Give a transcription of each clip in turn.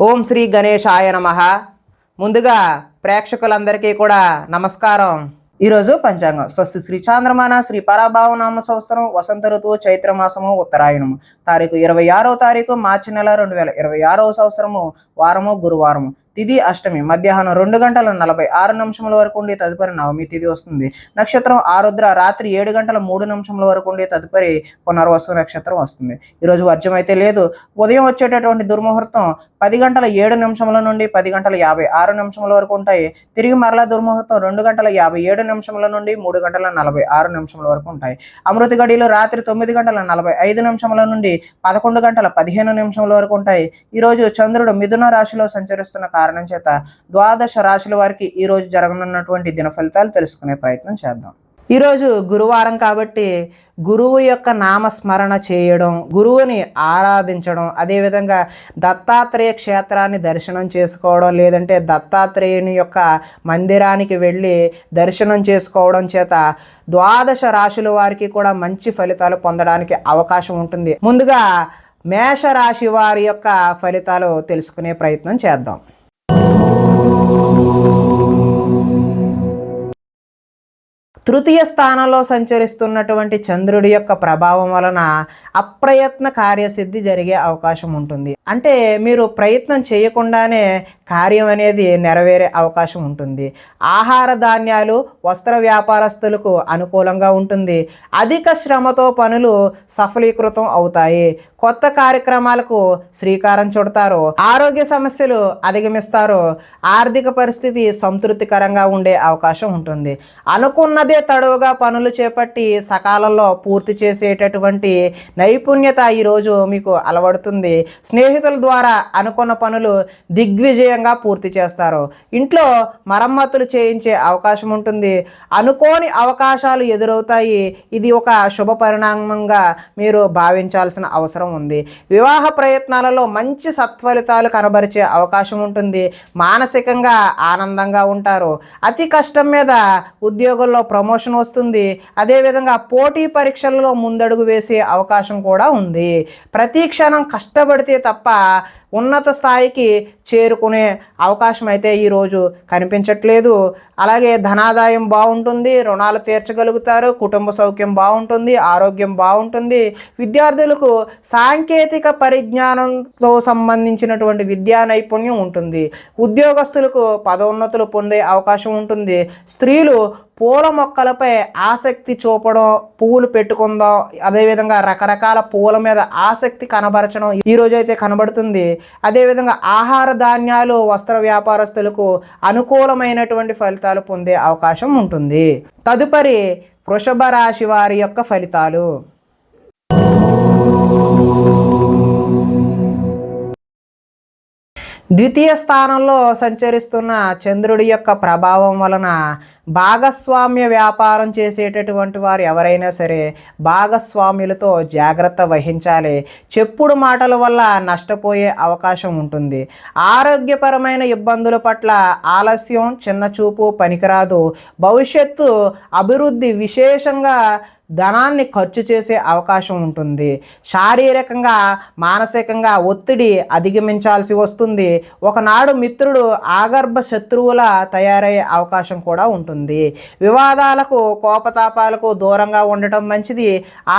ఓం శ్రీ గణేశాయ నమః. ముందుగా ప్రేక్షకులందరికీ కూడా నమస్కారం. ఈరోజు పంచాంగం స్వస్తి శ్రీ చాంద్రమాన శ్రీ పరాభావనామ సంవత్సరం వసంత ఋతువు చైత్రమాసము ఉత్తరాయణము తారీఖు 26వ మార్చి నెల 2026వ సంవత్సరము వారము గురువారము తిథి అష్టమి మధ్యాహ్నం 2:46 వరకు ఉండి తదుపరి నవమి తిథి వస్తుంది. నక్షత్రం ఆరుద్ర రాత్రి 7:03 వరకు ఉండి తదుపరి పునర్వసు నక్షత్రం వస్తుంది. ఈరోజు వర్జం అయితే లేదు. ఉదయం వచ్చేటటువంటి దుర్ముహూర్తం 10:07 నుండి 10:56 వరకు ఉంటాయి. తిరిగి మరలా దుర్ముహూర్తం 2:57 నుండి 3:46 వరకు ఉంటాయి. అమృత గడియలు రాత్రి 9:45 నుండి 11:15 వరకు ఉంటాయి. ఈరోజు చంద్రుడు మిథున రాశిలో సంచరిస్తున్న కారణం చేత ద్వాదశ రాశుల వారికి ఈ రోజు జరగనున్నటువంటి దిన ఫలితాలు తెలుసుకునే ప్రయత్నం చేద్దాం. ఈరోజు గురువారం కాబట్టి గురువు యొక్క నామస్మరణ చేయడం, గురువుని ఆరాధించడం, అదేవిధంగా దత్తాత్రేయ క్షేత్రాన్ని దర్శనం చేసుకోవడం, లేదంటే దత్తాత్రేయుని యొక్క మందిరానికి వెళ్ళి దర్శనం చేసుకోవడం చేత ద్వాదశ రాశుల వారికి కూడా మంచి ఫలితాలు పొందడానికి అవకాశం ఉంటుంది. ముందుగా మేషరాశి వారి యొక్క ఫలితాలు తెలుసుకునే ప్రయత్నం చేద్దాం. తృతీయ స్థానంలో సంచరిస్తున్నటువంటి చంద్రుడి యొక్క ప్రభావం వలన అప్రయత్న కార్యసిద్ధి జరిగే అవకాశం ఉంటుంది. అంటే మీరు ప్రయత్నం చేయకుండానే కార్యం అనేది నెరవేరే అవకాశం ఉంటుంది. ఆహార ధాన్యాలు వస్త్ర వ్యాపారస్తులకు అనుకూలంగా ఉంటుంది. అధిక శ్రమతో పనులు సఫలీకృతం అవుతాయి. కొత్త కార్యక్రమాలకు శ్రీకారం చుడతారు. ఆరోగ్య సమస్యలు అధిగమిస్తారు. ఆర్థిక పరిస్థితి సంతృప్తికరంగా ఉండే అవకాశం ఉంటుంది. అనుకున్నదే తడువుగా పనులు చేపట్టి సకాలంలో పూర్తి చేసేటటువంటి నైపుణ్యత ఈరోజు మీకు అలవడుతుంది. స్నేహితుల ద్వారా అనుకున్న పనులు దిగ్విజయంగా పూర్తి చేస్తారు. ఇంట్లో మరమ్మతులు చేయించే అవకాశం ఉంటుంది. అనుకోని అవకాశాలు ఎదురవుతాయి. ఇది ఒక శుభ పరిణామంగా మీరు భావించాల్సిన అవసరం ఉంది. వివాహ ప్రయత్నాలలో మంచి సత్ఫలితాలు కనబరిచే అవకాశం ఉంటుంది. మానసికంగా ఆనందంగా ఉంటారు. అతి కష్టం మీద ఉద్యోగుల్లో ప్రమోషన్ వస్తుంది. అదేవిధంగా పోటీ పరీక్షలలో ముందడుగు వేసే అవకాశం కూడా ఉంది. ప్రతి క్షణం కష్టపడితే తప్ప ఉన్నత స్థాయికి చేరుకునే అవకాశం అయితే ఈరోజు కనిపించట్లేదు. అలాగే ధనాదాయం బాగుంటుంది. రుణాలు తీర్చగలుగుతారు. కుటుంబ సౌఖ్యం బాగుంటుంది. ఆరోగ్యం బాగుంటుంది. విద్యార్థులకు సాంకేతిక పరిజ్ఞానంతో సంబంధించినటువంటి విద్యా నైపుణ్యం ఉంటుంది. ఉద్యోగస్తులకు పదోన్నతులు పొందే అవకాశం ఉంటుంది. స్త్రీలు పూల మొక్కలపై ఆసక్తి చూపడం, పువ్వులు పెట్టుకుందాం, అదేవిధంగా రకరకాల పువ్వుల మీద ఆసక్తి కనబరచడం ఈరోజు అయితే కనబడుతుంది. అదేవిధంగా ఆహార ధాన్యాలు వస్త్ర వ్యాపారస్తులకు అనుకూలమైనటువంటి ఫలితాలు పొందే అవకాశం ఉంటుంది. తదుపరి వృషభ రాశి వారి యొక్క ఫలితాలు. ద్వితీయ స్థానంలో సంచరిస్తున్న చంద్రుడి యొక్క ప్రభావం వలన భాగస్వామ్య వ్యాపారం చేసేటటువంటి వారు ఎవరైనా సరే భాగస్వాములతో జాగ్రత్త వహించాలి. చెప్పుడు మాటల వల్ల నష్టపోయే అవకాశం ఉంటుంది. ఆరోగ్యపరమైన ఇబ్బందుల పట్ల ఆలస్యం, చిన్నచూపు పనికిరాదు. భవిష్యత్తు అభివృద్ధి విశేషంగా ధనాన్ని ఖర్చు చేసే అవకాశం ఉంటుంది. శారీరకంగా మానసికంగా ఒత్తిడి అధిగమించాల్సి వస్తుంది. ఒకనాడు మిత్రుడు ఆగర్భ శత్రువులా తయారయ్యే అవకాశం కూడా ఉంటుంది. వివాదాలకు కోపతాపాలకు దూరంగా ఉండటం మంచిది.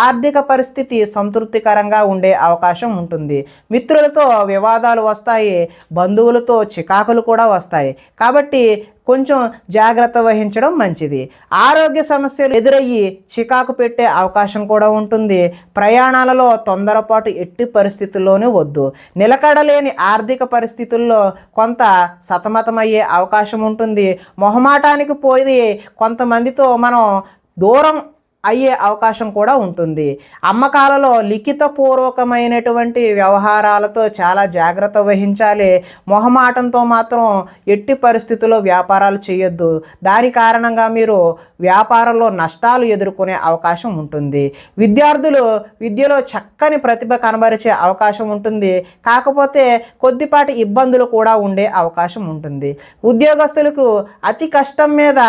ఆర్థిక పరిస్థితి సంతృప్తికరంగా ఉండే అవకాశం ఉంటుంది. మిత్రులతో వివాదాలు వస్తాయి. బంధువులతో చికాకులు కూడా వస్తాయి. కాబట్టి కొంచెం జాగ్రత్త వహించడం మంచిది. ఆరోగ్య సమస్యలు ఎదురయ్యి చికాకు పెట్టే అవకాశం కూడా ఉంటుంది. ప్రయాణాలలో తొందరపాటు ఎట్టి పరిస్థితుల్లోనే వద్దు. నిలకడలేని ఆర్థిక పరిస్థితుల్లో కొంత సతమతమయ్యే అవకాశం ఉంటుంది. మొహమాటానికి పోయి కొంతమందితో మనం దూరం అయ్యే అవకాశం కూడా ఉంటుంది. అమ్మకాలలో లిఖితపూర్వకమైనటువంటి వ్యవహారాలతో చాలా జాగ్రత్త వహించాలి. మొహమాటంతో మాత్రం ఎట్టి పరిస్థితుల్లో వ్యాపారాలు చేయొద్దు. దాని కారణంగా మీరు వ్యాపారంలో నష్టాలు ఎదుర్కొనే అవకాశం ఉంటుంది. విద్యార్థులు విద్యలో చక్కని ప్రతిభ కనబరిచే అవకాశం ఉంటుంది. కాకపోతే కొద్దిపాటి ఇబ్బందులు కూడా ఉండే అవకాశం ఉంటుంది. ఉద్యోగస్తులకు అతి కష్టం మీద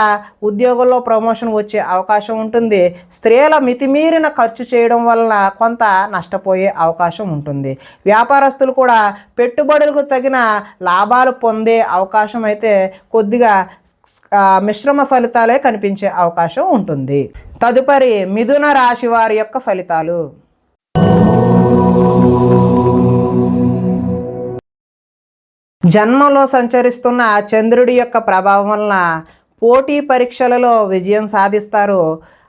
ఉద్యోగంలో ప్రమోషన్ వచ్చే అవకాశం ఉంటుంది. స్త్రీల మితిమీరిన ఖర్చు చేయడం వలన కొంత నష్టపోయే అవకాశం ఉంటుంది. వ్యాపారస్తులు కూడా పెట్టుబడులకు తగిన లాభాలు పొందే అవకాశం అయితే కొద్దిగా మిశ్రమ ఫలితాలే కనిపించే అవకాశం ఉంటుంది. తదుపరి మిథున రాశి వారి యొక్క ఫలితాలు. జన్మలో సంచరిస్తున్న చంద్రుడి యొక్క ప్రభావం వలన పోటీ పరీక్షలలో విజయం సాధిస్తారు.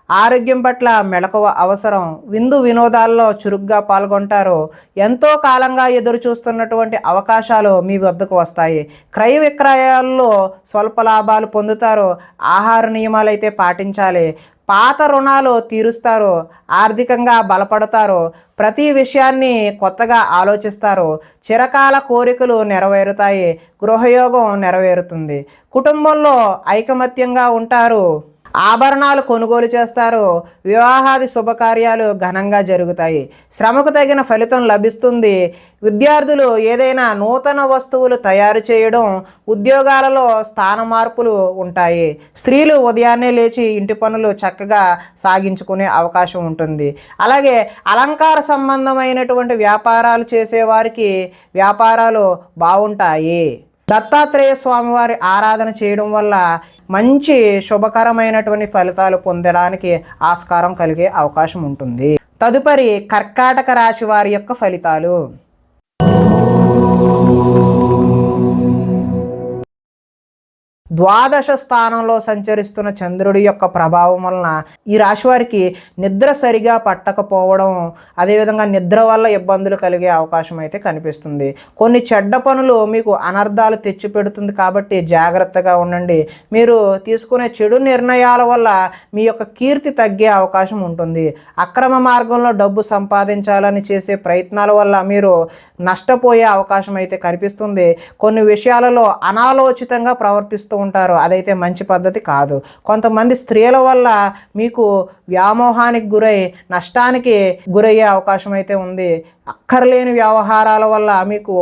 ఆరోగ్యం పట్ల మెలకువ అవసరం. విందు వినోదాల్లో చురుగ్గా పాల్గొంటారు. ఎంతో కాలంగా ఎదురు చూస్తున్నటువంటి అవకాశాలు మీ వద్దకు వస్తాయి. క్రయ విక్రయాల్లో స్వల్ప లాభాలు పొందుతారు. ఆహార నియమాలు అయితే పాటించాలి. పాత రుణాలు తీరుస్తారు. ఆర్థికంగా బలపడతారు. ప్రతి విషయాన్ని కొత్తగా ఆలోచిస్తారు. చిరకాల కోరికలు నెరవేరుతాయి. గృహయోగం నెరవేరుతుంది. కుటుంబంలో ఐకమత్యంగా ఉంటారు. ఆభరణాలు కొనుగోలు చేస్తారు. వివాహాది శుభకార్యాలు ఘనంగా జరుగుతాయి. శ్రమకు తగిన ఫలితం లభిస్తుంది. విద్యార్థులు ఏదైనా నూతన వస్తువులు తయారు చేయడం, ఉద్యోగాలలో స్థాన మార్పులు ఉంటాయి. స్త్రీలు ఉదయాన్నే లేచి ఇంటి పనులు చక్కగా సాగించుకునే అవకాశం ఉంటుంది. అలాగే అలంకార సంబంధమైనటువంటి వ్యాపారాలు చేసేవారికి వ్యాపారాలు బాగుంటాయి. దత్తాత్రేయ స్వామివారి ఆరాధన చేయడం వల్ల మంచి శుభకరమైనటువంటి ఫలితాలు పొందడానికి ఆస్కారం కలిగే అవకాశం ఉంటుంది. తదుపరి కర్కాటక రాశి వారి యొక్క ఫలితాలు. ద్వాదశ స్థానంలో సంచరిస్తున్న చంద్రుడి యొక్క ప్రభావం వలన ఈ రాశి వారికి నిద్ర సరిగా పట్టకపోవడం, అదేవిధంగా నిద్ర వల్ల ఇబ్బందులు కలిగే అవకాశం అయితే కనిపిస్తుంది. కొన్ని చెడ్డ పనులు మీకు అనర్థాలు తెచ్చిపెడుతుంది కాబట్టి జాగ్రత్తగా ఉండండి. మీరు తీసుకునే చెడు నిర్ణయాల వల్ల మీ యొక్క కీర్తి తగ్గే అవకాశం ఉంటుంది. అక్రమ మార్గంలో డబ్బు సంపాదించాలని చేసే ప్రయత్నాల వల్ల మీరు నష్టపోయే అవకాశం అయితే కనిపిస్తుంది. కొన్ని విషయాలలో అనాలోచితంగా ప్రవర్తిస్తూ ఉంటారు. అదైతే మంచి పద్ధతి కాదు. కొంతమంది స్త్రీల వల్ల మీకు వ్యామోహానికి గురై నష్టానికి గురయ్యే అవకాశం అయితే ఉంది. అక్కర్లేని వ్యవహారాల వల్ల మీకు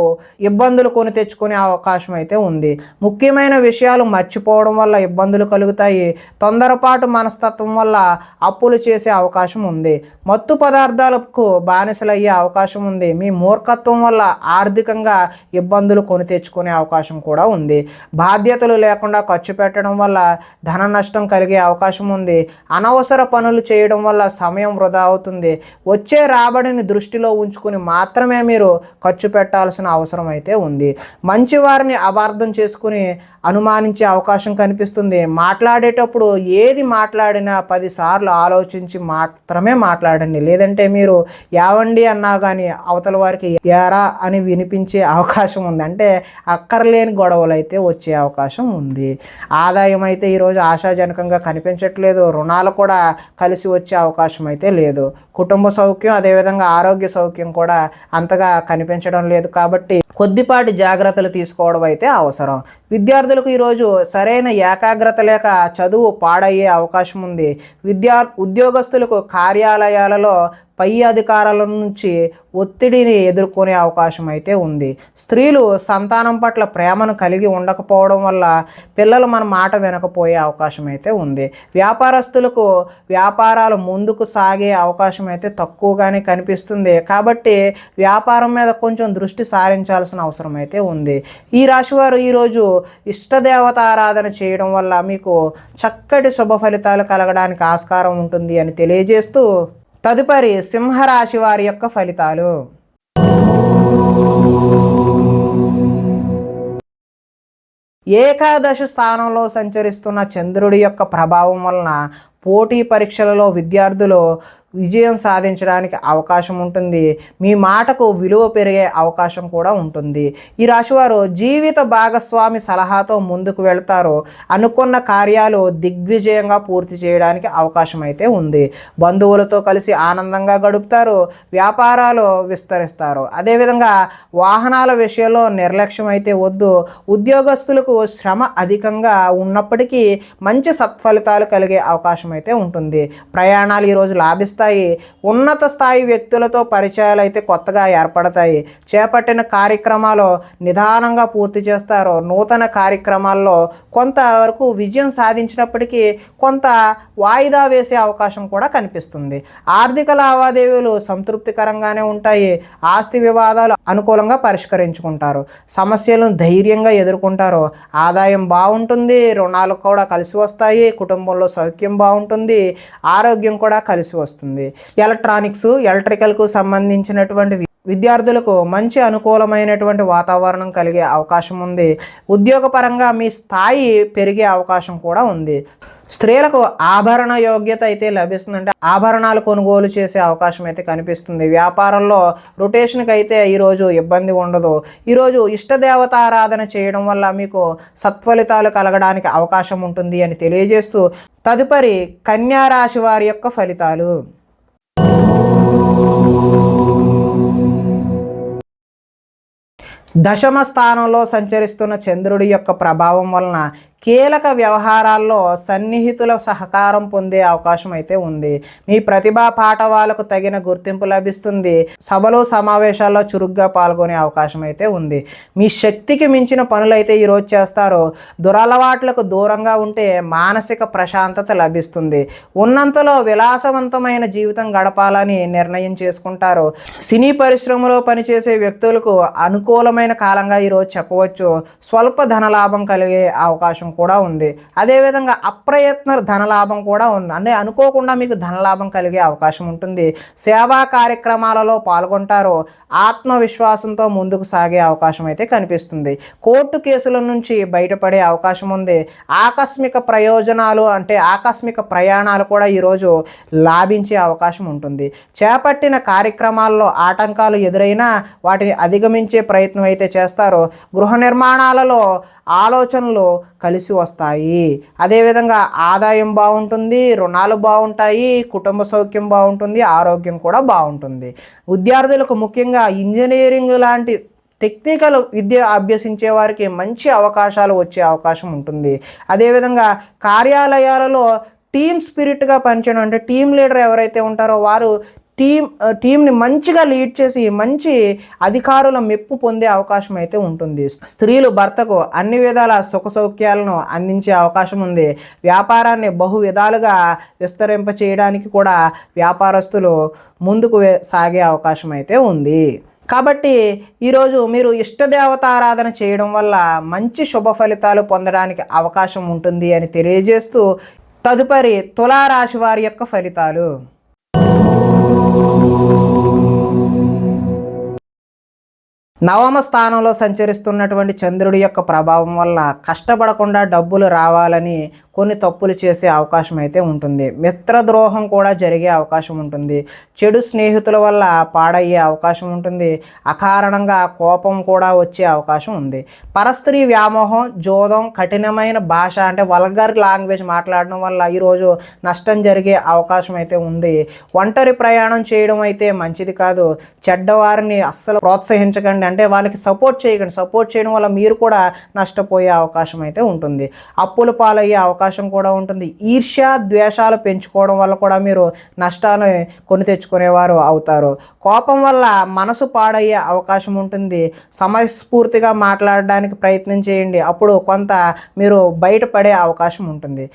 ఇబ్బందులు కొని తెచ్చుకునే అవకాశం అయితే ఉంది. ముఖ్యమైన విషయాలు మర్చిపోవడం వల్ల ఇబ్బందులు కలుగుతాయి. తొందరపాటు మనస్తత్వం వల్ల అప్పులు చేసే అవకాశం ఉంది. మత్తు పదార్థాలకు బానిసలయ్యే అవకాశం ఉంది. మీ మూర్ఖత్వం వల్ల ఆర్థికంగా ఇబ్బందులు కొని తెచ్చుకునే అవకాశం కూడా ఉంది. బాధ్యతలు లేకుండా ఖర్చు పెట్టడం వల్ల ధన నష్టం కలిగే అవకాశం ఉంది. అనవసర పనులు చేయడం వల్ల సమయం వృధా అవుతుంది. వచ్చే రాబడిని దృష్టిలో ఉంచుకుని మాత్రమే మీరు ఖర్చు పెట్టాల్సిన అవసరం అయితే ఉంది. మంచివారిని అపార్థం చేసుకుని అనుమానించే అవకాశం కనిపిస్తుంది. మాట్లాడేటప్పుడు ఏది మాట్లాడినా 10 సార్లు ఆలోచించి మాత్రమే మాట్లాడండి. లేదంటే మీరు యావండి అన్నా కానీ అవతల వారికి యారా అని వినిపించే అవకాశం ఉంది. అంటే అక్కర్లేని గొడవలు అయితే వచ్చే అవకాశం ఉంది. ఆదాయం అయితే ఈరోజు ఆశాజనకంగా కనిపించట్లేదు. రుణాలు కూడా కలిసి వచ్చే అవకాశం అయితే లేదు. కుటుంబ సౌఖ్యం అదేవిధంగా ఆరోగ్య సౌఖ్యం కూడా అంతగా కనిపించడం లేదు. కాబట్టి కొద్దిపాటి జాగ్రత్తలు తీసుకోవడం అయితే అవసరం. విద్యార్థులకు ఈరోజు సరైన ఏకాగ్రత లేక చదువు పాడయ్యే అవకాశం ఉంది. ఉద్యోగస్తులకు కార్యాలయాలలో పై అధికారుల నుంచి ఒత్తిడిని ఎదుర్కొనే అవకాశం అయితే ఉంది. స్త్రీలు సంతానం పట్ల ప్రేమను కలిగి ఉండకపోవడం వల్ల పిల్లలు మన మాట వినకపోయే అవకాశం అయితే ఉంది. వ్యాపారస్తులకు వ్యాపారాలు ముందుకు సాగే అవకాశం అయితే తక్కువగానే కనిపిస్తుంది. కాబట్టి వ్యాపారం మీద కొంచెం దృష్టి సారించాల్సిన అవసరం అయితే ఉంది. ఈ రాశివారు ఈరోజు ఇష్టదేవత ఆరాధన చేయడం వల్ల మీకు చక్కటి శుభ ఫలితాలు కలగడానికి ఆస్కారం ఉంటుంది అని తెలియజేస్తూ తదుపరి సింహరాశి వారి యొక్క ఫలితాలు. ఏకాదశి స్థానంలో సంచరిస్తున్న చంద్రుడి యొక్క ప్రభావం వలన పోటీ పరీక్షలలో విద్యార్థులు విజయం సాధించడానికి అవకాశం ఉంటుంది. మీ మాటకు విలువ పెరిగే అవకాశం కూడా ఉంటుంది. ఈ రాశివారు జీవిత భాగస్వామి సలహాతో ముందుకు వెళ్తారు. అనుకున్న కార్యాలు దిగ్విజయంగా పూర్తి చేయడానికి అవకాశం అయితే ఉంది. బంధువులతో కలిసి ఆనందంగా గడుపుతారు. వ్యాపారాలు విస్తరిస్తారు. అదేవిధంగా వాహనాల విషయంలో నిర్లక్ష్యం అయితే వద్దు. ఉద్యోగస్తులకు శ్రమ అధికంగా ఉన్నప్పటికీ మంచి సత్ఫలితాలు కలిగే అవకాశం అయితే ఉంటుంది. ప్రయాణాలు ఈరోజు లాభిస్తాయి. వస్తాయి. ఉన్నత స్థాయి వ్యక్తులతో పరిచయాలు అయితే కొత్తగా ఏర్పడతాయి. చేపట్టిన కార్యక్రమాలు నిదానంగా పూర్తి చేస్తారు. నూతన కార్యక్రమాల్లో కొంతవరకు విజయం సాధించినప్పటికీ కొంత వాయిదా వేసే అవకాశం కూడా కనిపిస్తుంది. ఆర్థిక లావాదేవీలు సంతృప్తికరంగానే ఉంటాయి. ఆస్తి వివాదాలు అనుకూలంగా పరిష్కరించుకుంటారు. సమస్యలను ధైర్యంగా ఎదుర్కొంటారు. ఆదాయం బాగుంటుంది. రుణాలు కూడా కలిసి వస్తాయి. కుటుంబంలో సౌఖ్యం బాగుంటుంది. ఆరోగ్యం కూడా కలిసి వస్తుంది. ఎలక్ట్రానిక్స్, ఎలక్ట్రికల్కు సంబంధించినటువంటి విద్యార్థులకు మంచి అనుకూలమైనటువంటి వాతావరణం కలిగే అవకాశం ఉంది. ఉద్యోగపరంగా మీ స్థాయి పెరిగే అవకాశం కూడా ఉంది. స్త్రీలకు ఆభరణ యోగ్యత అయితే లభిస్తుందంటే ఆభరణాలు కొనుగోలు చేసే అవకాశం అయితే కనిపిస్తుంది. వ్యాపారంలో రొటేషన్కి అయితే ఈరోజు ఇబ్బంది ఉండదు. ఈరోజు ఇష్టదేవతారాధన చేయడం వల్ల మీకు సత్ఫలితాలు కలగడానికి అవకాశం ఉంటుంది అని తెలియజేస్తూ తదుపరి కన్యా రాశి వారి యొక్క ఫలితాలు. దశమ స్థానంలో సంచరిస్తున్న చంద్రుడి యొక్క ప్రభావం వలన కీలక వ్యవహారాల్లో సన్నిహితుల సహకారం పొందే అవకాశం అయితే ఉంది. మీ ప్రతిభా పాఠవాలకు తగిన గుర్తింపు లభిస్తుంది. సభలు సమావేశాల్లో చురుగ్గా పాల్గొనే అవకాశం అయితే ఉంది. మీ శక్తికి మించిన పనులైతే ఈరోజు చేస్తారు. దురలవాట్లకు దూరంగా ఉంటే మానసిక ప్రశాంతత లభిస్తుంది. ఉన్నంతలో విలాసవంతమైన జీవితం గడపాలని నిర్ణయం చేసుకుంటారు. సినీ పరిశ్రమలో పనిచేసే వ్యక్తులకు అనుకూలమైన కాలంగా ఈరోజు చెప్పవచ్చు. స్వల్ప ధనలాభం కలిగే అవకాశం కూడా ఉంది. అదేవిధంగా అప్రయత్న ధనలాభం కూడా ఉంది. అంటే అనుకోకుండా మీకు ధనలాభం కలిగే అవకాశం ఉంటుంది. సేవా కార్యక్రమాలలో పాల్గొంటారు. ఆత్మవిశ్వాసంతో ముందుకు సాగే అవకాశం అయితే కనిపిస్తుంది. కోర్టు కేసుల నుంచి బయటపడే అవకాశం ఉంది. ఆకస్మిక ప్రయోజనాలు అంటే ఆకస్మిక ప్రయాణాలు కూడా ఈరోజు లాభించే అవకాశం ఉంటుంది. చేపట్టిన కార్యక్రమాల్లో ఆటంకాలు ఎదురైనా వాటిని అధిగమించే ప్రయత్నం అయితే చేస్తారు. గృహ నిర్మాణాలలో ఆలోచనలు కలిసి వస్తాయి. అదేవిధంగా ఆదాయం బాగుంటుంది. రుణాలు బాగుంటాయి. కుటుంబ సౌఖ్యం బాగుంటుంది. ఆరోగ్యం కూడా బాగుంటుంది. విద్యార్థులకు ముఖ్యంగా ఇంజనీరింగ్ లాంటి టెక్నికల్ విద్య అభ్యసించే వారికి మంచి అవకాశాలు వచ్చే అవకాశం ఉంటుంది. అదేవిధంగా కార్యాలయాలలో టీమ్ స్పిరిట్గా పనిచేయడం అంటే టీమ్ లీడర్ ఎవరైతే ఉంటారో వారు టీంని మంచిగా లీడ్ చేసి మంచి అధికారుల మెప్పు పొందే అవకాశం అయితే ఉంటుంది. స్త్రీలు భర్తకు అన్ని విధాల సుఖ సౌఖ్యాలను అందించే అవకాశం ఉంది. వ్యాపారాన్ని బహు విధాలుగా విస్తరింప చేయడానికి కూడా వ్యాపారస్తులు ముందుకు సాగే అవకాశం అయితే ఉంది. కాబట్టి ఈరోజు మీరు ఇష్టదేవతారాధన చేయడం వల్ల మంచి శుభ ఫలితాలు పొందడానికి అవకాశం ఉంటుంది అని తెలియజేస్తూ తదుపరి తులారాశి వారి యొక్క ఫలితాలు. నవమ స్థానంలో సంచరిస్తున్నటువంటి చంద్రుడి యొక్క ప్రభావం వల్ల కష్టపడకుండా డబ్బులు రావాలని కొన్ని తప్పులు చేసే అవకాశం అయితే ఉంటుంది. మిత్రద్రోహం కూడా జరిగే అవకాశం ఉంటుంది. చెడు స్నేహితుల వల్ల పాడయ్యే అవకాశం ఉంటుంది. అకారణంగా కోపం కూడా వచ్చే అవకాశం ఉంది. పరస్త్రీ వ్యామోహం, జోదం, కఠినమైన భాష అంటే వల్గర్ లాంగ్వేజ్ మాట్లాడడం వల్ల ఈరోజు నష్టం జరిగే అవకాశం అయితే ఉంది. ఒంటరి ప్రయాణం చేయడం అయితే మంచిది కాదు. చెడ్డవారిని అస్సలు ప్రోత్సహించకండి. అంటే వాళ్ళకి సపోర్ట్ చేయకండి. సపోర్ట్ చేయడం వల్ల మీరు కూడా నష్టపోయే అవకాశం అయితే ఉంటుంది. అప్పుల పాలయ్యే అవకాశం కూడా ఉంటుంది. ఈర్ష్య, ద్వేషాలు పెంచుకోవడం వల్ల కూడా మీరు నష్టాన్ని కొని తెచ్చుకునేవారు అవుతారు. కోపం వల్ల మనసు పాడయ్యే అవకాశం ఉంటుంది. సమయస్ఫూర్తిగా మాట్లాడడానికి ప్రయత్నం చేయండి. అప్పుడు కొంత మీరు బయటపడే అవకాశం ఉంటుంది.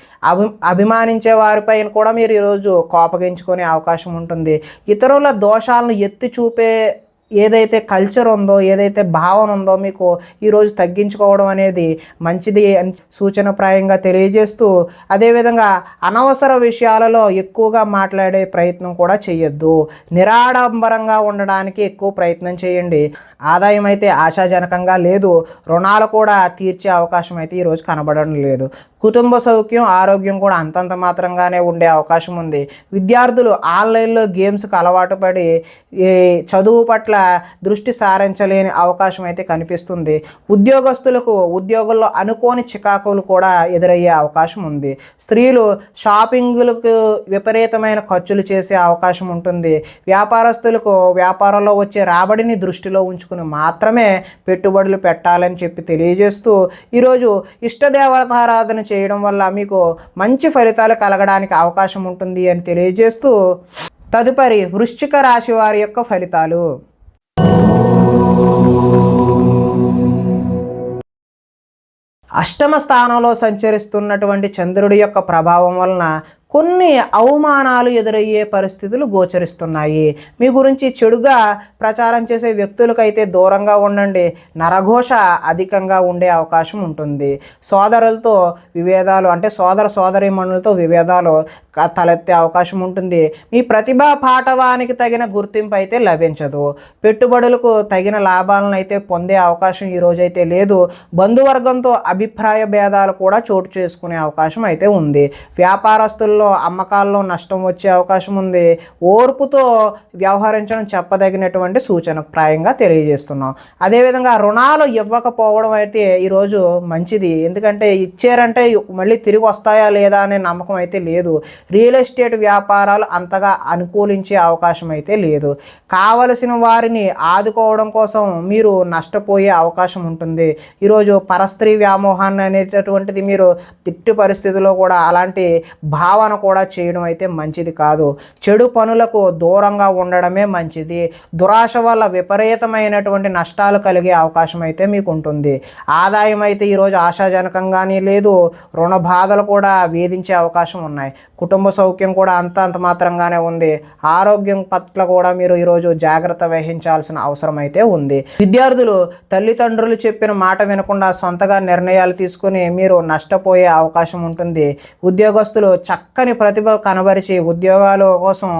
అభిమానించే వారిపైన కూడా మీరు ఈరోజు కోపగించుకునే అవకాశం ఉంటుంది. ఇతరుల దోషాలను ఎత్తి చూపే ఏదైతే కల్చర్ ఉందో, ఏదైతే భావన ఉందో మీకు ఈరోజు తగ్గించుకోవడం అనేది మంచిది అని సూచనప్రాయంగా తెలియజేస్తూ అదేవిధంగా అనవసర విషయాలలో ఎక్కువగా మాట్లాడే ప్రయత్నం కూడా చేయొద్దు. నిరాడంబరంగా ఉండడానికి ఎక్కువ ప్రయత్నం చేయండి. ఆదాయం అయితే ఆశాజనకంగా లేదు. రుణాలు కూడా తీర్చే అవకాశం అయితే ఈరోజు కనబడడం లేదు. కుటుంబ సౌఖ్యం, ఆరోగ్యం కూడా అంతంత మాత్రంగానే ఉండే అవకాశం ఉంది. విద్యార్థులు ఆన్లైన్లో గేమ్స్కి అలవాటు పడి చదువు పట్ల దృష్టి సారించలేని అవకాశం అయితే కనిపిస్తుంది. ఉద్యోగస్తులకు ఉద్యోగుల్లో అనుకోని చికాకులు కూడా ఎదురయ్యే అవకాశం ఉంది. స్త్రీలు షాపింగ్లకు విపరీతమైన ఖర్చులు చేసే అవకాశం ఉంటుంది. వ్యాపారస్తులకు వ్యాపారంలో వచ్చే రాబడిని దృష్టిలో ఉంచుకుని మాత్రమే పెట్టుబడులు పెట్టాలని చెప్పి తెలియజేస్తూ ఈరోజు ఇష్టదేవతారాధన చేయడం వల్ల మీకు మంచి ఫలితాలు కలగడానికి అవకాశం ఉంటుంది అని తెలియజేస్తూ తదుపరి వృశ్చిక రాశి వారి యొక్క ఫలితాలు. అష్టమ స్థానంలో సంచరిస్తున్నటువంటి చంద్రుడి యొక్క ప్రభావం వలన కొన్ని అవమానాలు ఎదురయ్యే పరిస్థితులు గోచరిస్తున్నాయి. మీ గురించి చెడుగా ప్రచారం చేసే వ్యక్తులకైతే దూరంగా ఉండండి. నరఘోష అధికంగా ఉండే అవకాశం ఉంటుంది. సోదరులతో విభేదాలు, అంటే సోదరీమణులతో విభేదాలు తలెత్తే అవకాశం ఉంటుంది. మీ ప్రతిభా పాటవానికి తగిన గుర్తింపు అయితే లభించదు. పెట్టుబడులకు తగిన లాభాలను అయితే పొందే అవకాశం ఈరోజైతే లేదు. బంధువర్గంతో అభిప్రాయ భేదాలు కూడా చోటు చేసుకునే అవకాశం అయితే ఉంది. వ్యాపారస్తుల్లో అమ్మకాల్లో నష్టం వచ్చే అవకాశం ఉంది. ఓర్పుతో వ్యవహరించడం చెప్పదగినటువంటి సూచన ప్రాయంగా తెలియజేస్తున్నాం. అదేవిధంగా రుణాలు ఇవ్వకపోవడం అయితే ఈరోజు మంచిది. ఎందుకంటే ఇచ్చారంటే మళ్ళీ తిరిగి వస్తాయా లేదా అనే నమ్మకం అయితే లేదు. రియల్ ఎస్టేట్ వ్యాపారాలు అంతగా అనుకూలించే అవకాశం అయితే లేదు. కావలసిన వారిని ఆదుకోవడం కోసం మీరు నష్టపోయే అవకాశం ఉంటుంది. ఈరోజు పరస్త్రీ వ్యామోహాన్ని అనేటటువంటిది మీరు తిట్టి పరిస్థితుల్లో కూడా అలాంటి భావన కూడా చేయడం అయితే మంచిది కాదు. చెడు పనులకు దూరంగా ఉండడమే మంచిది. దురాశ వల్ల విపరీతమైనటువంటి నష్టాలు కలిగే అవకాశం అయితే మీకు ఉంటుంది. ఆదాయం అయితే ఈరోజు ఆశాజనకంగానే లేదు. రుణ బాధలు కూడా వేధించే అవకాశం ఉన్నాయి. కుటుంబ సౌఖ్యం కూడా అంత మాత్రంగానే ఉంది. ఆరోగ్యం పట్ల కూడా మీరు ఈరోజు జాగ్రత్త వహించాల్సిన అవసరం అయితే ఉంది. విద్యార్థులు తల్లిదండ్రులు చెప్పిన మాట వినకుండా సొంతగా నిర్ణయాలు తీసుకుని మీరు నష్టపోయే అవకాశం ఉంటుంది. ఉద్యోగస్తులు చక్కని ప్రతిభ కనబరిచి ఉద్యోగాల కోసం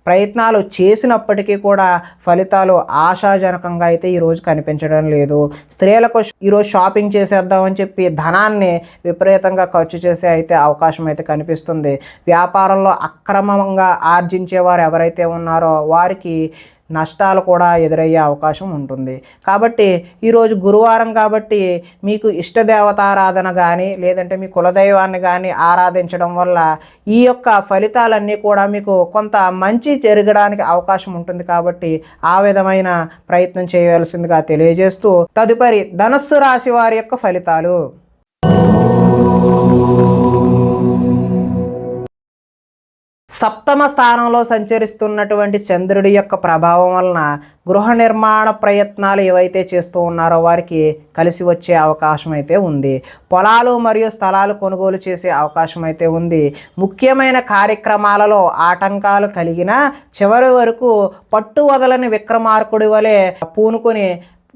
ప్రయత్నాలు చేసినప్పటికీ కూడా ఫలితాలు ఆశాజనకంగా అయితే ఈరోజు కనిపించడం లేదు. స్త్రీలకు ఈరోజు షాపింగ్ చేసేద్దామని చెప్పి ధనాన్ని విపరీతంగా ఖర్చు చేసే అయితే అవకాశం అయితే కనిపిస్తుంది. వ్యాపారంలో అక్రమంగా ఆర్జించేవారు ఎవరైతే ఉన్నారో వారికి నష్టాలు కూడా ఎదురయ్యే అవకాశం ఉంటుంది. కాబట్టి ఈరోజు గురువారం కాబట్టి మీకు ఇష్టదేవతారాధన కానీ లేదంటే మీ కులదైవాన్ని కానీ ఆరాధించడం వల్ల ఈ యొక్క ఫలితాలన్నీ కూడా మీకు కొంత మంచి జరగడానికి అవకాశం ఉంటుంది. కాబట్టి ఆ విధమైన ప్రయత్నం చేయవలసిందిగా తెలియజేస్తూ తదుపరి ధనస్సు రాశి వారి యొక్క ఫలితాలు. సప్తమ స్థానంలో సంచరిస్తున్నటువంటి చంద్రుడి యొక్క ప్రభావం వలన గృహ నిర్మాణ ప్రయత్నాలు ఏవైతే చేస్తూ ఉన్నారో వారికి కలిసి వచ్చే అవకాశం అయితే ఉంది. పొలాలు మరియు స్థలాలు కొనుగోలు చేసే అవకాశం అయితే ఉంది. ముఖ్యమైన కార్యక్రమాలలో ఆటంకాలు కలిగిన చివరి వరకు పట్టు వదలని విక్రమార్కుడి వలె పూనుకొని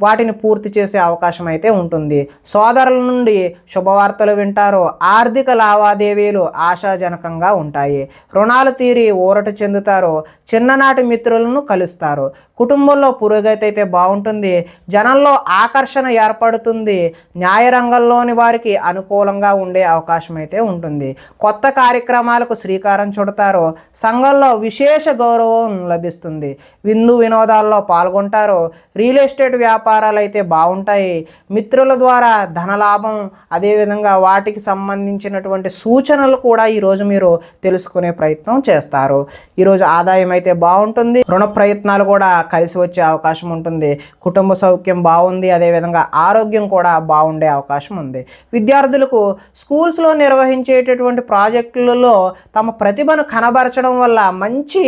వాటిని పూర్తి చేసే అవకాశం అయితే ఉంటుంది. సోదరుల నుండి శుభవార్తలు వింటారు. ఆర్థిక లావాదేవీలు ఆశాజనకంగా ఉంటాయి. రుణాలు తీరి ఊరట చెందుతారు. చిన్ననాటి మిత్రులను కలుస్తారు. కుటుంబంలో పురోగతి అయితే బాగుంటుంది. జనంలో ఆకర్షణ ఏర్పడుతుంది. న్యాయరంగంలోని వారికి అనుకూలంగా ఉండే అవకాశం అయితే ఉంటుంది. కొత్త కార్యక్రమాలకు శ్రీకారం చుడతారు. సంఘంలో విశేష గౌరవం లభిస్తుంది. విందు వినోదాల్లో పాల్గొంటారు. రియల్ ఎస్టేట్ వ్యాపారాలు అయితే బాగుంటాయి. మిత్రుల ద్వారా ధనలాభం, అదేవిధంగా వాటికి సంబంధించినటువంటి సూచనలు కూడా ఈరోజు మీరు తెలుసుకునే ప్రయత్నం చేస్తారు. ఈరోజు ఆదాయం అయితే బాగుంటుంది. రుణ ప్రయత్నాలు కూడా కలిసి వచ్చే అవకాశం ఉంటుంది. కుటుంబ సౌఖ్యం బాగుంది. అదేవిధంగా ఆరోగ్యం కూడా బాగుండే అవకాశం ఉంది. విద్యార్థులకు స్కూల్స్లో నిర్వహించేటటువంటి ప్రాజెక్టులలో తమ ప్రతిభను కనబరచడం వల్ల మంచి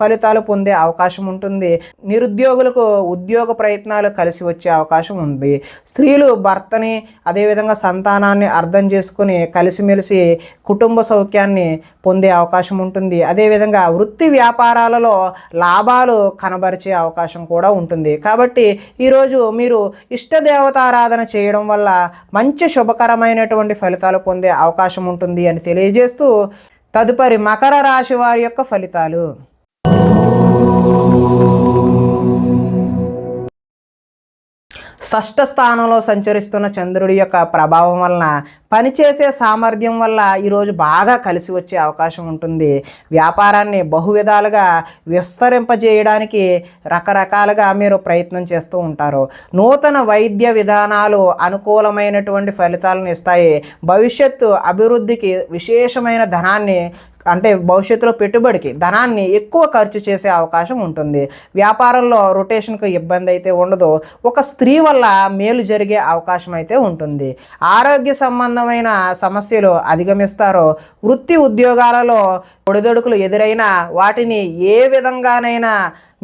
ఫలితాలు పొందే అవకాశం ఉంటుంది. నిరుద్యోగులకు ఉద్యోగ ప్రయత్నాలు కలిసి వచ్చే అవకాశం ఉంది. స్త్రీలు భర్తని అదేవిధంగా సంతానాన్ని అర్థం చేసుకుని కలిసిమెలిసి కుటుంబ సౌఖ్యాన్ని పొందే అవకాశం ఉంటుంది. అదేవిధంగా వృత్తి వ్యాపారాలలో లాభాలు కనబరిచే అవకాశం కూడా ఉంటుంది. కాబట్టి ఈరోజు మీరు ఇష్టదేవతారాధన చేయడం వల్ల మంచి శుభకరమైనటువంటి ఫలితాలు పొందే అవకాశం ఉంటుంది అని తెలియజేస్తూ తదుపరి మకర రాశి వారి యొక్క ఫలితాలు. షష్ఠ స్థానంలో సంచరిస్తున్న చంద్రుడి యొక్క ప్రభావం వలన పనిచేసే సామర్థ్యం వల్ల ఈరోజు బాగా కలిసి వచ్చే అవకాశం ఉంటుంది. వ్యాపారాన్ని బహువిధాలుగా విస్తరింపజేయడానికి రకరకాలుగా మీరు ప్రయత్నం చేస్తూ ఉంటారు. నూతన వైద్య విధానాలు అనుకూలమైనటువంటి ఫలితాలను ఇస్తాయి. భవిష్యత్తు అభివృద్ధికి విశేషమైన ధనాన్ని అంటే భవిష్యత్తులో పెట్టుబడికి ధనాన్ని ఎక్కువ ఖర్చు చేసే అవకాశం ఉంటుంది. వ్యాపారంలో రొటేషన్కు ఇబ్బంది అయితే ఉండదు. ఒక స్త్రీ వల్ల మేలు జరిగే అవకాశం అయితే ఉంటుంది. ఆరోగ్య సంబంధమైన సమస్యలు అధిగమిస్తారు. వృత్తి ఉద్యోగాలలో ఒడిదొడుకులు ఎదురైనా వాటిని ఏ విధంగానైనా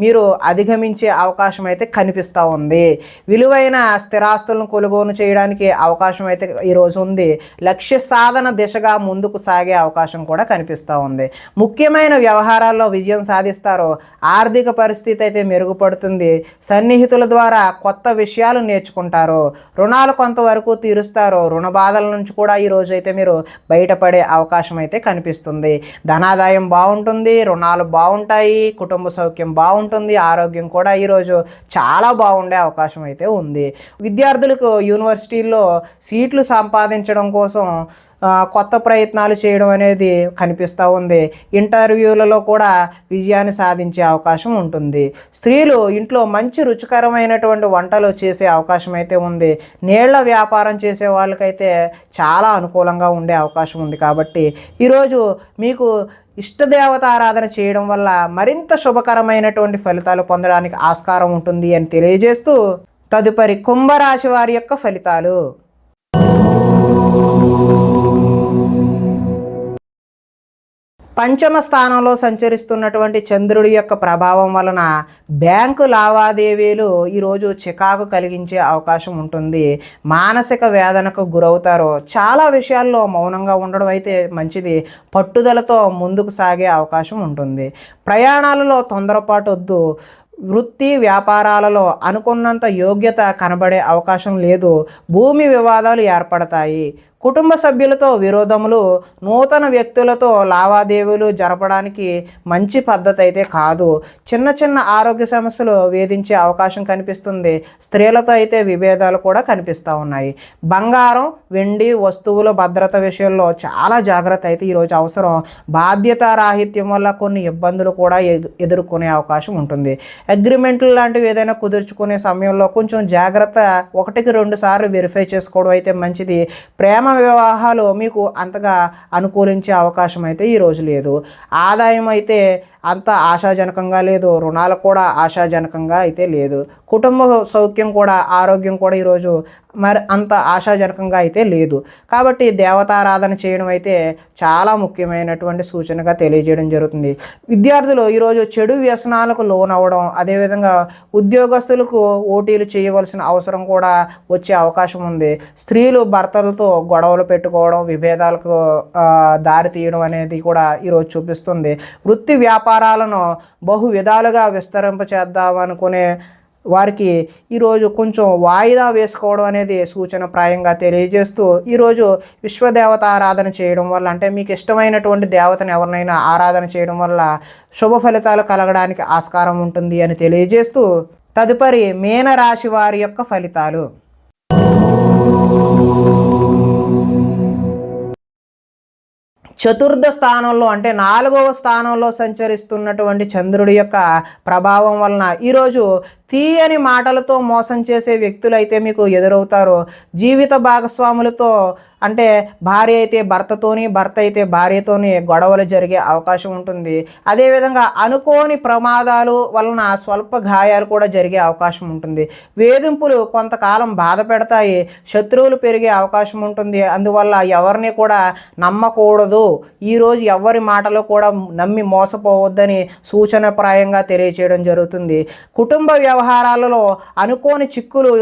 మీరు అధిగమించే అవకాశం అయితే కనిపిస్తూ ఉంది. విలువైన స్థిరాస్తులను కొనుగోలు చేయడానికి అవకాశం అయితే ఈరోజు ఉంది. లక్ష్య సాధన దిశగా ముందుకు సాగే అవకాశం కూడా కనిపిస్తూ ఉంది. ముఖ్యమైన వ్యవహారాల్లో విజయం సాధిస్తారు. ఆర్థిక పరిస్థితి అయితే మెరుగుపడుతుంది. సన్నిహితుల ద్వారా కొత్త విషయాలు నేర్చుకుంటారు. రుణాలు కొంతవరకు తీరుస్తారు. రుణ బాధల నుంచి కూడా ఈరోజు అయితే మీరు బయటపడే అవకాశం అయితే కనిపిస్తుంది. ధనాదాయం బాగుంటుంది. రుణాలు బాగుంటాయి. కుటుంబ సౌఖ్యం బాగుంటుంది. ఆరోగ్యం కూడా ఈరోజు చాలా బాగుండే అవకాశం అయితే ఉంది. విద్యార్థులకు యూనివర్సిటీల్లో సీట్లు సంపాదించడం కోసం కొత్త ప్రయత్నాలు చేయడం అనేది కనిపిస్తూ ఉంది. ఇంటర్వ్యూలలో కూడా విజయాన్ని సాధించే అవకాశం ఉంటుంది. స్త్రీలు ఇంట్లో మంచి రుచికరమైనటువంటి వంటలు చేసే అవకాశం అయితే ఉంది. నీళ్ల వ్యాపారం చేసే వాళ్ళకైతే చాలా అనుకూలంగా ఉండే అవకాశం ఉంది. కాబట్టి ఈరోజు మీకు ఇష్టదేవత ఆరాధన చేయడం వల్ల మరింత శుభకరమైనటువంటి ఫలితాలు పొందడానికి ఆస్కారం ఉంటుంది అని తెలియజేస్తూ తదుపరి కుంభరాశి వారి యొక్క ఫలితాలు. పంచమ స్థానంలో సంచరిస్తున్నటువంటి చంద్రుడి యొక్క ప్రభావం వలన బ్యాంకు లావాదేవీలు ఈరోజు చికాకు కలిగించే అవకాశం ఉంటుంది. మానసిక వేదనకు గురవుతారు. చాలా విషయాల్లో మౌనంగా ఉండడం అయితే మంచిది. పట్టుదలతో ముందుకు సాగే అవకాశం ఉంటుంది. ప్రయాణాలలో తొందరపాటు వద్దు. వృత్తి వ్యాపారాలలో అనుకున్నంత యోగ్యత కనబడే అవకాశం లేదు. భూమి వివాదాలు ఏర్పడతాయి. కుటుంబ సభ్యులతో విరోధములు, నూతన వ్యక్తులతో లావాదేవీలు జరపడానికి మంచి పద్ధతి అయితే కాదు. చిన్న చిన్న ఆరోగ్య సమస్యలు వేధించే అవకాశం కనిపిస్తుంది. స్త్రీలతో అయితే విభేదాలు కూడా కనిపిస్తూ ఉన్నాయి. బంగారం, వెండి వస్తువుల భద్రత విషయంలో చాలా జాగ్రత్త అయితే ఈరోజు అవసరం. బాధ్యతారాహిత్యం వల్ల కొన్ని ఇబ్బందులు కూడా ఎదుర్కొనే అవకాశం ఉంటుంది. అగ్రిమెంట్లు లాంటివి ఏదైనా కుదుర్చుకునే సమయంలో కొంచెం జాగ్రత్త 1-2 సార్లు వెరిఫై చేసుకోవడం అయితే మంచిది. ప్రేమ వివాహాలు మీకు అంతగా అనుకూలించే అవకాశం అయితే ఈరోజు లేదు. ఆదాయం అయితే అంత ఆశాజనకంగా లేదు. రుణాలు కూడా ఆశాజనకంగా అయితే లేదు. కుటుంబ సౌఖ్యం కూడా ఆరోగ్యం కూడా ఈరోజు మరి అంత ఆశాజనకంగా అయితే లేదు. కాబట్టి దేవతారాధన చేయడం అయితే చాలా ముఖ్యమైనటువంటి సూచనగా తెలియజేయడం జరుగుతుంది. విద్యార్థులు ఈరోజు చెడు వ్యసనాలకు లోనవ్వడం, అదేవిధంగా ఉద్యోగస్తులకు ఓటీలు చేయవలసిన అవసరం కూడా వచ్చే అవకాశం ఉంది. స్త్రీలు భర్తలతో గొడవలు పెట్టుకోవడం, విభేదాలకు దారి తీయడం అనేది కూడా ఈరోజు చూపిస్తుంది. వృత్తి వ్యాపారాలను బహు విధాలుగా విస్తరింపచేద్దామనుకునే వారికి ఈరోజు కొంచెం వాయిదా వేసుకోవడం అనేది సూచనప్రాయంగా తెలియజేస్తూ ఈరోజు విశ్వదేవత ఆరాధన చేయడం వల్ల, అంటే మీకు ఇష్టమైనటువంటి దేవతను ఎవరినైనా ఆరాధన చేయడం వల్ల శుభ ఫలితాలు కలగడానికి ఆస్కారం ఉంటుంది అని తెలియజేస్తూ తదుపరి మీనరాశి వారి యొక్క ఫలితాలు. చతుర్థ స్థానంలో అంటే 4వ స్థానంలో సంచరిస్తున్నటువంటి చంద్రుడి యొక్క ప్రభావం వలన ఈరోజు తీయని మాటలతో మోసం చేసే వ్యక్తులు అయితే మీకు ఎదురవుతారు. జీవిత భాగస్వాములతో అంటే భార్య అయితే భర్తతోని, భర్త అయితే భార్యతోని గొడవలు జరిగే అవకాశం ఉంటుంది. అదేవిధంగా అనుకోని ప్రమాదాలు వలన స్వల్ప గాయాలు కూడా జరిగే అవకాశం ఉంటుంది. వేధింపులు కొంతకాలం బాధ పెడతాయి. శత్రువులు పెరిగే అవకాశం ఉంటుంది. అందువల్ల ఎవరిని కూడా నమ్మకూడదు. ఈరోజు ఎవరి మాటలు కూడా నమ్మి మోసపోవద్దని సూచనప్రాయంగా తెలియచేయడం జరుగుతుంది. కుటుంబ వ్యవహారాలలో అనుకోని చిక్కులు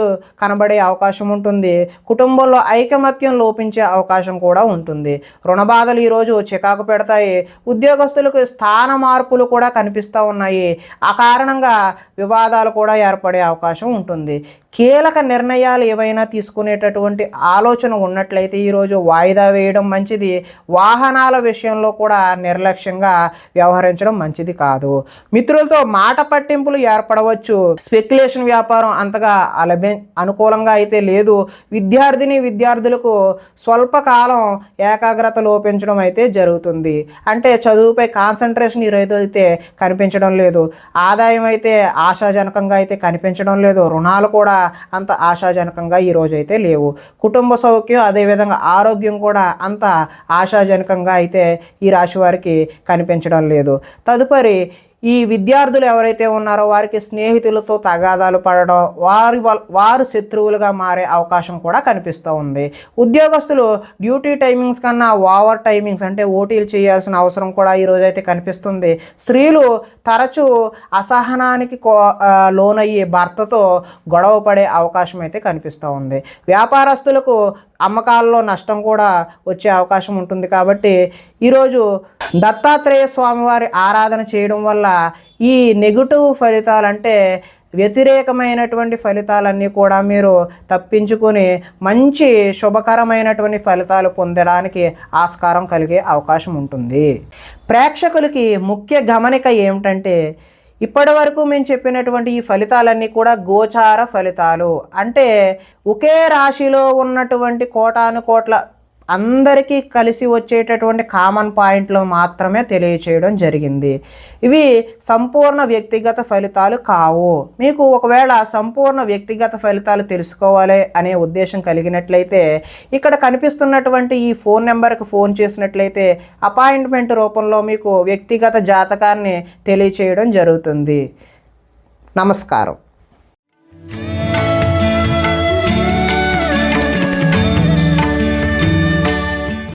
కనబడే అవకాశం ఉంటుంది. కుటుంబంలో ఐకమత్యం లోపించే అవకాశం కూడా ఉంటుంది. రుణ బాధలు ఈరోజు చికాకు పెడతాయి. ఉద్యోగస్తులకు స్థాన మార్పులు కూడా కనిపిస్తూ ఉన్నాయి. ఆ కారణంగా వివాదాలు కూడా ఏర్పడే అవకాశం ఉంటుంది. కీలక నిర్ణయాలు ఏవైనా తీసుకునేటటువంటి ఆలోచన ఉన్నట్లయితే ఈరోజు వాయిదా వేయడం మంచిది. వాహనాల విషయంలో కూడా నిర్లక్ష్యంగా వ్యవహరించడం మంచిది కాదు. మిత్రులతో మాట పట్టింపులు ఏర్పడవచ్చు. స్పెక్యులేషన్ వ్యాపారం అంతగా అనుకూలంగా అయితే లేదు. విద్యార్థులకు స్వల్పకాలం ఏకాగ్రత లోపించడం అయితే జరుగుతుంది. అంటే చదువుపై కాన్సన్ట్రేషన్ ఈరోజు అయితే కనిపించడం లేదు. ఆదాయం అయితే ఆశాజనకంగా అయితే కనిపించడం లేదు. రుణాలు కూడా అంత ఆశాజనకంగా ఈరోజు అయితే లేవు. కుటుంబ సౌఖ్యం అదేవిధంగా ఆరోగ్యం కూడా అంత ఆశాజనకంగా అయితే ఈ రాశి వారికి కనిపించడం లేదు. తదుపరి ఈ విద్యార్థులు ఎవరైతే ఉన్నారో వారికి స్నేహితులతో తగాదాలు పడడం, వారు శత్రువులుగా మారే అవకాశం కూడా కనిపిస్తూ ఉంది. ఉద్యోగస్తులు డ్యూటీ టైమింగ్స్ కన్నా ఓవర్ టైమింగ్స్ అంటే ఓటీలు చేయాల్సిన అవసరం కూడా ఈరోజు అయితే కనిపిస్తుంది. స్త్రీలు తరచూ అసహనానికి లోనయ్యి భర్తతో గొడవ పడే అవకాశం అయితే కనిపిస్తూ ఉంది. వ్యాపారస్తులకు అమ్మకాల్లో నష్టం కూడా వచ్చే అవకాశం ఉంటుంది. కాబట్టి ఈరోజు దత్తాత్రేయ స్వామివారి ఆరాధన చేయడం వల్ల ఈ నెగిటివ్ ఫలితాలు అంటే వ్యతిరేకమైనటువంటి ఫలితాలన్నీ కూడా మీరు తప్పించుకొని మంచి శుభకరమైనటువంటి ఫలితాలు పొందడానికి ఆస్కారం కలిగే అవకాశం ఉంటుంది. ప్రేక్షకులకి ముఖ్య గమనిక ఏమిటంటే ఇప్పటి వరకు మేము చెప్పినటువంటి ఈ ఫలితాలన్నీ కూడా గోచార ఫలితాలు. అంటే ఒకే రాశిలో ఉన్నటువంటి కోటాను కోట్ల అందరికీ కలిసి వచ్చేటటువంటి కామన్ పాయింట్లు మాత్రమే తెలియచేయడం జరిగింది. ఇవి సంపూర్ణ వ్యక్తిగత ఫలితాలు కావు. మీకు ఒకవేళ సంపూర్ణ వ్యక్తిగత ఫలితాలు తెలుసుకోవాలి అనే ఉద్దేశం కలిగినట్లయితే ఇక్కడ కనిపిస్తున్నటువంటి ఈ ఫోన్ నెంబర్కి ఫోన్ చేసినట్లయితే అపాయింట్మెంట్ రూపంలో మీకు వ్యక్తిగత జాతకాన్ని తెలియచేయడం జరుగుతుంది. నమస్కారం.